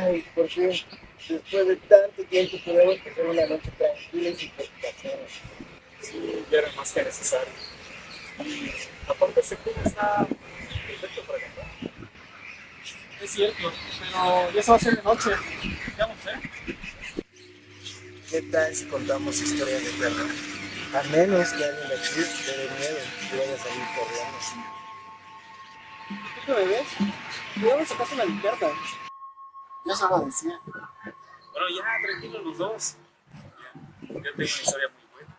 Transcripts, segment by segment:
Ay, por fin, después de tanto tiempo podemos pasar una noche tranquila y sin preocupaciones. Sí, ya era más que necesario. Y aparte ese club está perfecto para cantar. Es cierto, pero ya se va a hacer de noche. Ya vamos, ¿Qué tal si contamos historias de terror? A menos que alguien de aquí te dé miedo y vaya a salir corriendo. ¿Tú qué bebés? Cuidado, sacaste una linterna. Yo solo decía. Bueno, ya, tranquilos los dos. Ya tengo una historia muy buena.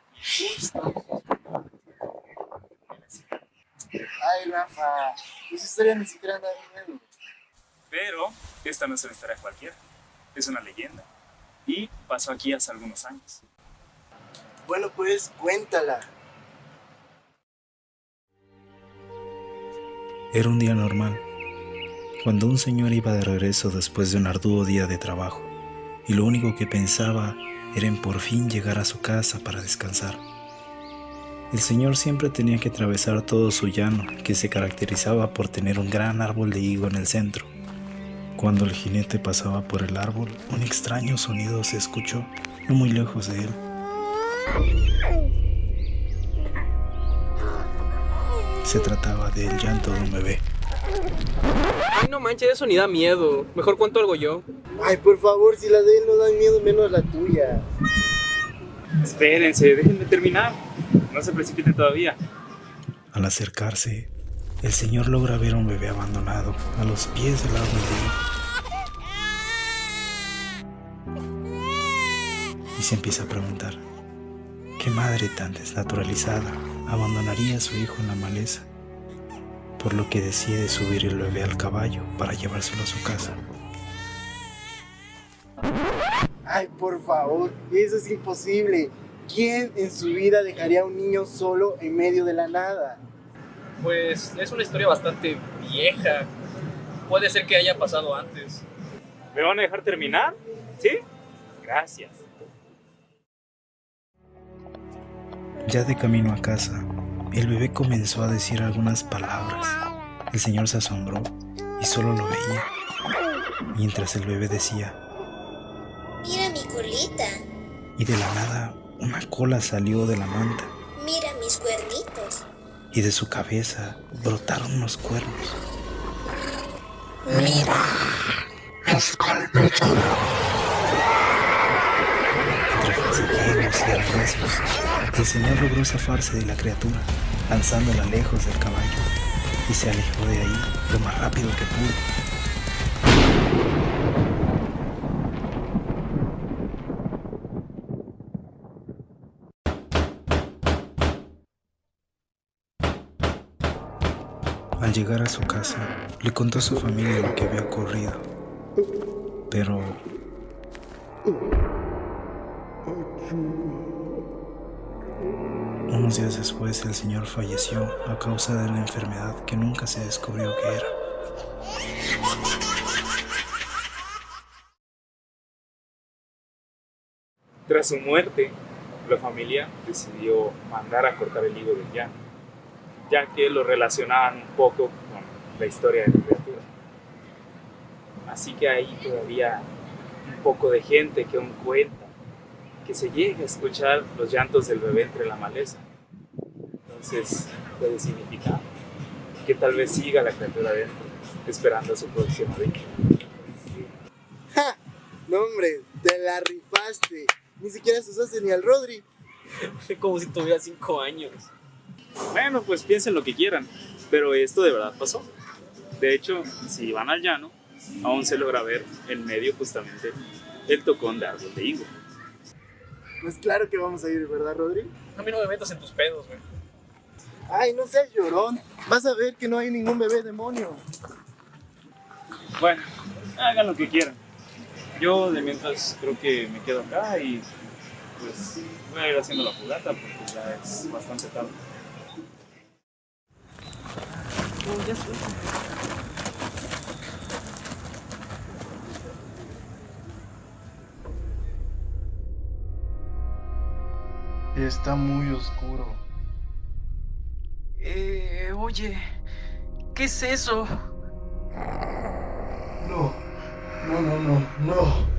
Ay, Rafa, tus historias ni siquiera dan miedo. Pero esta no es una historia cualquiera. Es una leyenda. Y pasó aquí hace algunos años. Bueno, pues cuéntala. Era un día normal, cuando un señor iba de regreso después de un arduo día de trabajo, y lo único que pensaba era en por fin llegar a su casa para descansar. El señor siempre tenía que atravesar todo su llano, que se caracterizaba por tener un gran árbol de higo en el centro. Cuando el jinete pasaba por el árbol, un extraño sonido se escuchó, no muy lejos de él. Se trataba del llanto de un bebé. Ay, no manches, eso ni da miedo. Mejor cuento algo yo. Ay, por favor, si la de él no da miedo, menos la tuya. Espérense, déjenme terminar. No se precipiten todavía. Al acercarse, el señor logra ver a un bebé abandonado a los pies del árbol de higo. Y se empieza a preguntar, ¿qué madre tan desnaturalizada abandonaría a su hijo en la maleza? Por lo que decide subir el bebé al caballo para llevárselo a su casa. Ay, por favor, eso es imposible. ¿Quién en su vida dejaría a un niño solo en medio de la nada? Pues es una historia bastante vieja. Puede ser que haya pasado antes. ¿Me van a dejar terminar? ¿Sí? Gracias. Ya de camino a casa, el bebé comenzó a decir algunas palabras. El señor se asombró y solo lo veía, mientras el bebé decía, Mira mi colita, y de la nada una cola salió de la manta, mira mis cuernitos. y de su cabeza brotaron unos cuernos. Mira, Entre forcejeos y arreazos, el señor logró zafarse de la criatura, lanzándola lejos del caballo, y se alejó de ahí lo más rápido que pudo. Al llegar a su casa, le contó a su familia lo que había ocurrido, pero unos días después el señor falleció a causa de la enfermedad que nunca se descubrió qué era. Tras su muerte, la familia decidió mandar a cortar el higo del llano, ya que lo relacionaban un poco con la historia de la criatura. Así que hay todavía un poco de gente que aún cuenta que se llega a escuchar los llantos del bebé entre la maleza. Entonces puede significar que tal vez siga la criatura adentro, esperando a su próxima víctima. ¡Ja! No, hombre, te la rifaste. Ni siquiera se usaste ni al Rodri. Como si tuviera 5 años. Bueno, pues piensen lo que quieran, pero esto de verdad pasó. De hecho, si van al llano, aún se logra ver en medio justamente el tocón de árbol de higo. Pues claro que vamos a ir, ¿verdad, Rodri? A mí no me metas en tus pedos, güey. Ay, no seas llorón. Vas a ver que no hay ningún bebé demonio. Bueno, hagan lo que quieran. Yo de mientras creo que me quedo acá y pues voy a ir haciendo la fogata porque ya es bastante tarde. Ya estoy. Está muy oscuro. Oye, ¿qué es eso? No, No, no, no, no.